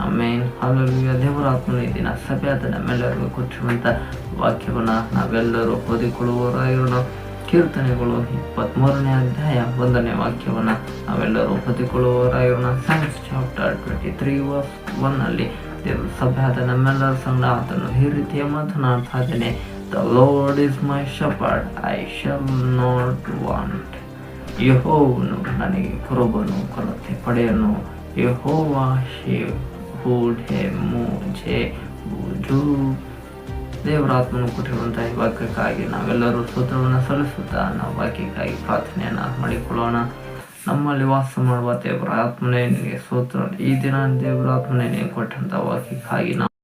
ಆಮೇನ್. Hallelujah. ದೇವರ ಆತ್ಮನು ಈ ದಿನ ಸಭೆಯಾದ ನಮ್ಮೆಲ್ಲರಿಗೂ ಕೊಟ್ಟಿರುವಂಥ ವಾಕ್ಯವನ್ನು ನಾವೆಲ್ಲರೂ ಓದಿಕೊಳ್ಳುವವರಾಗಿರೋಣ. ಕೀರ್ತನೆಗಳು 23ನೇ ಅಧ್ಯಾಯ 1ನೇ ವಾಕ್ಯವನ್ನು ನಾವೆಲ್ಲರೂ ಓದಿಕೊಳ್ಳುವವರಾಗಿರೋಣ. ಸೈನ್ಸ್ ಚಾಪ್ಟರ್ 23:1 ದೇವರು ಸಭೆಯಾದ ನಮ್ಮೆಲ್ಲರ ಸಂಘ ಆತನು ಈ ರೀತಿಯ ಮಾತನಾಡ್ತಾ ಇದ್ದೇನೆ. The lord is my shepherd, I shall not want. ಯೆಹೋವನು ನನಗೆ ಕುರುಬನು, ಕೊರತೆ ಪಡೆಯನು. ಯೆಹೋವಾ ಶೆಪರ್ಡ್ ಮುझे ಬುಜು. ದೇವರ ಆತ್ಮನು ಕೊಟ್ಟಿರುವಂತಹ ಈ ವಾಕ್ಯಕ್ಕಾಗಿ ನಾವೆಲ್ಲರೂ ಸ್ತೋತ್ರವನ್ನು ಸಲ್ಲಿಸುತ್ತಾ ನಾವು ವಾಕ್ಯಕ್ಕಾಗಿ ಪ್ರಾರ್ಥನೆಯನ್ನು ಮಾಡಿಕೊಳ್ಳೋಣ. ನಮ್ಮಲ್ಲಿ ವಾಸ ಮಾಡುವ ದೇವರ ಆತ್ಮನೇ ನಿನಗೆ ಸ್ತೋತ್ರ. ಈ ದಿನ ದೇವರ ಆತ್ಮನೇ ನೀವು ಕೊಟ್ಟಂತಹ ವಾಕ್ಯಕ್ಕಾಗಿ ನಾವು